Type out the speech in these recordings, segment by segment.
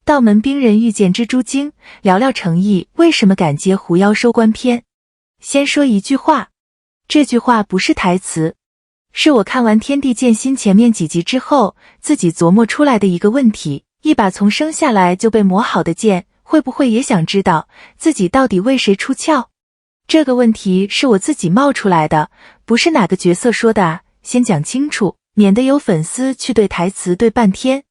道门兵人遇见蜘蛛精，聊聊程毅为什么敢接狐妖收官篇。先说一句话，这句话不是台词，是我看完《天地剑心》前面几集之后自己琢磨出来的一个问题。一把从生下来就被磨好的剑，会不会也想知道自己到底为谁出鞘？这个问题是我自己冒出来的，不是哪个角色说的啊，先讲清楚，免得有粉丝去对台词对半天。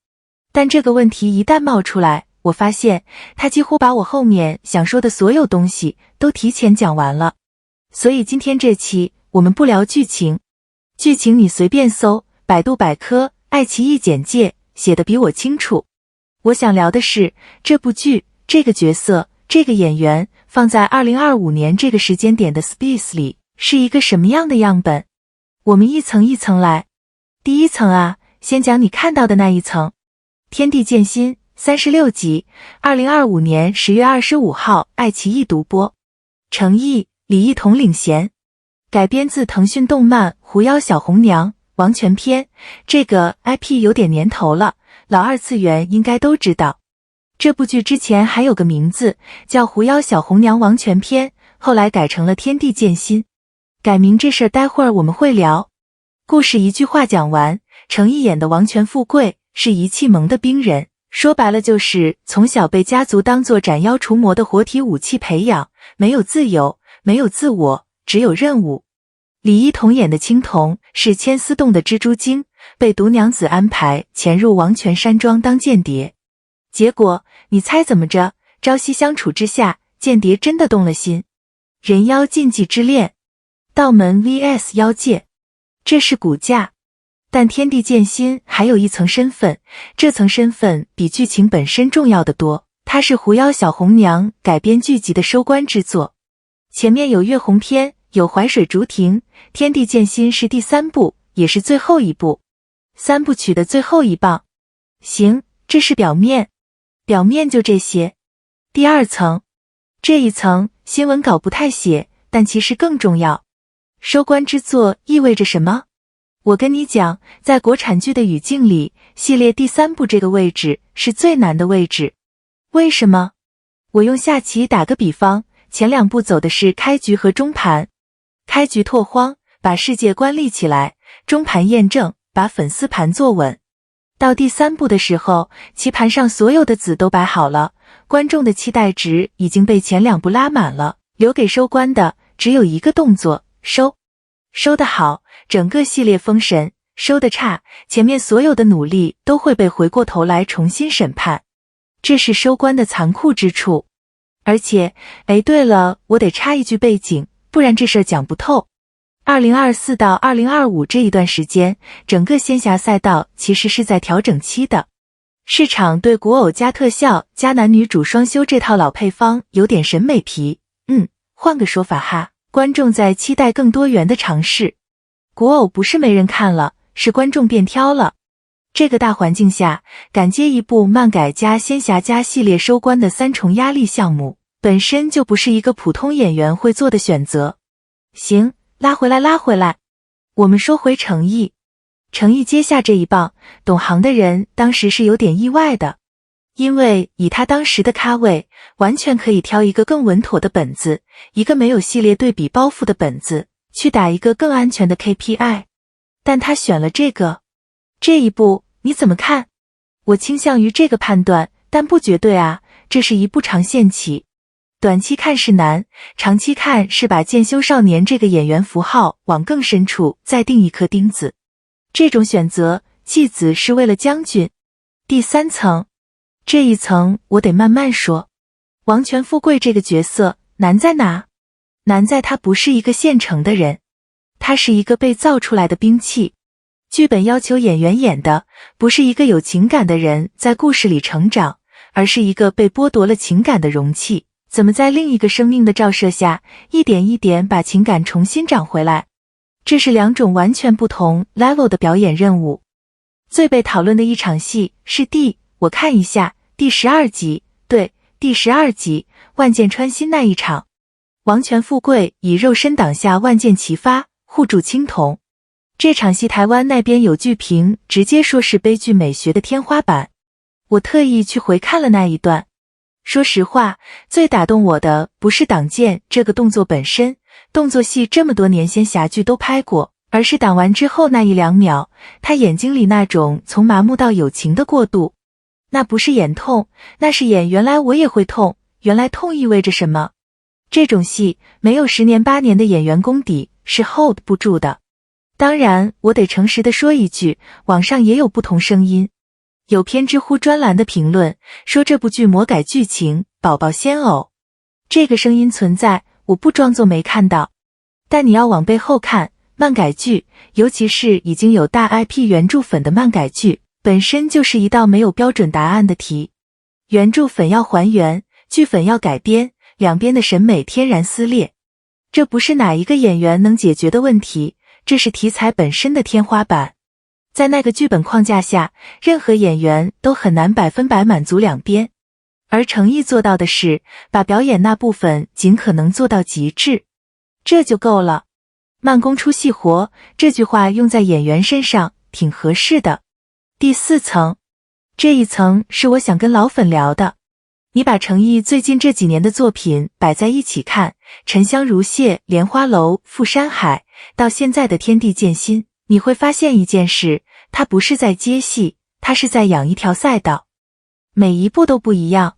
但这个问题一旦冒出来，我发现他几乎把我后面想说的所有东西都提前讲完了。所以今天这期我们不聊剧情，剧情你随便搜，百度百科、爱奇艺简介写的比我清楚。我想聊的是这部剧、这个角色、这个演员放在2025年这个时间点的 Space 里是一个什么样的样本。我们一层一层来。第一层啊，先讲你看到的那一层。天地剑心36集，2025年10月25号爱奇艺独播。程毅、李一桐领衔，改编自腾讯动漫《狐妖小红娘》王权篇，这个 IP 有点年头了，老二次元应该都知道。这部剧之前还有个名字叫《狐妖小红娘王权篇》，后来改成了天地剑心。改名这事儿待会儿我们会聊。故事一句话讲完，程毅演的王权富贵是遗弃盟的兵人，说白了就是从小被家族当作斩妖除魔的活体武器培养，没有自由，没有自我，只有任务。李一桐演的青铜是千丝洞的蜘蛛精，被毒娘子安排潜入王权山庄当间谍。结果你猜怎么着？朝夕相处之下，间谍真的动了心。人妖禁忌之恋，道门 vs 妖界，这是骨架。但天地剑心还有一层身份，这层身份比剧情本身重要的多，它是狐妖小红娘改编剧集的收官之作。前面有月红篇，有淮水竹亭，天地剑心是第3部，也是最后一部，3部曲的最后一棒。行，这是表面，表面就这些。第二层，这一层新闻稿不太写，但其实更重要。收官之作意味着什么？我跟你讲，在国产剧的语境里，系列第3部这个位置是最难的位置。为什么？我用下棋打个比方，前2部走的是开局和中盘。开局拓荒，把世界观立起来；中盘验证，把粉丝盘坐稳。到第3部的时候，棋盘上所有的子都摆好了，观众的期待值已经被前2部拉满了，留给收官的只有一个动作，收。收得好，整个系列封神；收得差，前面所有的努力都会被回过头来重新审判。这是收官的残酷之处。而且，对了，我得插一句背景，不然这事儿讲不透。2024到2025这一段时间，整个仙侠赛道其实是在调整期的。市场对古偶加特效加男女主双修这套老配方有点审美疲。换个说法哈，观众在期待更多元的尝试。古偶不是没人看了，是观众变挑了。这个大环境下，敢接一部漫改加仙侠加系列收官的3重压力项目，本身就不是一个普通演员会做的选择。行，拉回来。我们说回程毅。程毅接下这一棒，懂行的人当时是有点意外的。因为以他当时的咖位，完全可以挑一个更稳妥的本子，一个没有系列对比包袱的本子，去打一个更安全的 KPI。但他选了这个。这一步你怎么看？我倾向于这个判断，但不绝对啊，这是一部长线棋。短期看是难，长期看是把剑修少年这个演员符号往更深处再钉一颗钉子。这种选择，弃子是为了将军。第3层，这一层我得慢慢说。王权富贵这个角色难在哪？难在他不是一个现成的人，他是一个被造出来的兵器。剧本要求演员演的不是一个有情感的人在故事里成长，而是一个被剥夺了情感的容器，怎么在另一个生命的照射下，一点一点把情感重新长回来。这是2种完全不同 level 的表演任务。最被讨论的一场戏是我看一下，第12集，对，第12集，万箭穿心那一场。王权富贵以肉身挡下万箭齐发，护住青铜。这场戏台湾那边有剧评直接说是悲剧美学的天花板。我特意去回看了那一段。说实话，最打动我的不是挡剑这个动作本身，动作戏这么多年仙侠剧都拍过，而是挡完之后那1-2秒，他眼睛里那种从麻木到有情的过渡。那不是演痛，那是演原来我也会痛，原来痛意味着什么。这种戏没有10年8年的演员功底是 hold 不住的。当然，我得诚实的说一句，网上也有不同声音。有篇知乎专栏的评论说这部剧魔改剧情，宝宝仙偶。这个声音存在，我不装作没看到。但你要往背后看，漫改剧，尤其是已经有大 IP 原著粉的漫改剧，本身就是一道没有标准答案的题。原著粉要还原，剧粉要改编，两边的审美天然撕裂。这不是哪一个演员能解决的问题，这是题材本身的天花板。在那个剧本框架下，任何演员都很难100%满足两边。而程毅做到的是，把表演那部分尽可能做到极致，这就够了。慢工出细活，这句话用在演员身上挺合适的。第4层，这一层是我想跟老粉聊的。你把程毅最近这几年的作品摆在一起看，沉香如屑、莲花楼、富山海，到现在的天地剑心，你会发现一件事，他不是在接戏，他是在养一条赛道。每一步都不一样，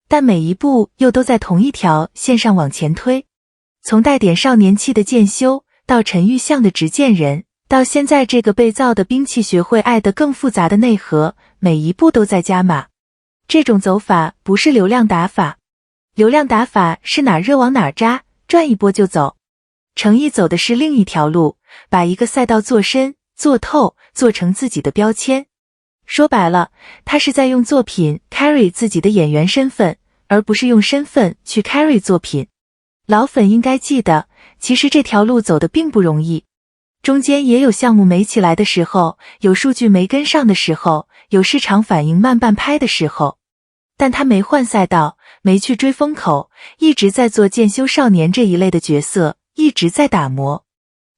但每一步又都在同一条线上往前推。从带点少年气的剑修，到陈玉像的执剑人，到现在这个被造的兵器学会爱得更复杂的内核，每一步都在加码。这种走法不是流量打法，流量打法是哪热往哪扎，转一波就走。程毅走的是另一条路，把一个赛道做深、做透，做成自己的标签。说白了，他是在用作品 carry 自己的演员身份，而不是用身份去 carry 作品。老粉应该记得，其实这条路走得并不容易，中间也有项目没起来的时候，有数据没跟上的时候，有市场反应慢半拍的时候。但他没换赛道，没去追风口，一直在做剑修少年这一类的角色，一直在打磨。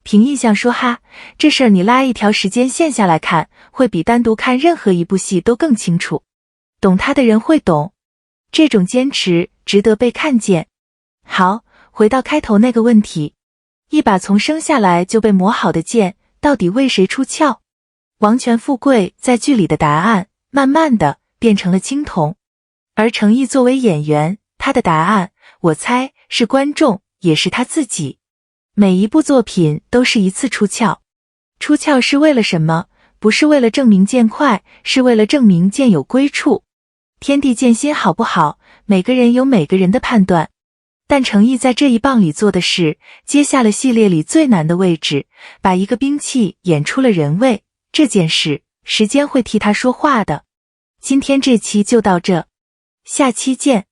凭印象说哈，这事儿你拉一条时间线下来看，会比单独看任何一部戏都更清楚。懂他的人会懂，这种坚持值得被看见。好，回到开头那个问题，一把从生下来就被磨好的剑，到底为谁出鞘？王权富贵在剧里的答案，慢慢的变成了青铜。而程毅作为演员，他的答案，我猜是观众，也是他自己。每一部作品都是一次出鞘，出鞘是为了什么？不是为了证明剑快，是为了证明剑有归处。天地剑心好不好，每个人有每个人的判断。但程毅在这一棒里做的是，接下了系列里最难的位置，把一个兵器演出了人味。这件事，时间会替他说话的。今天这期就到这，下期见。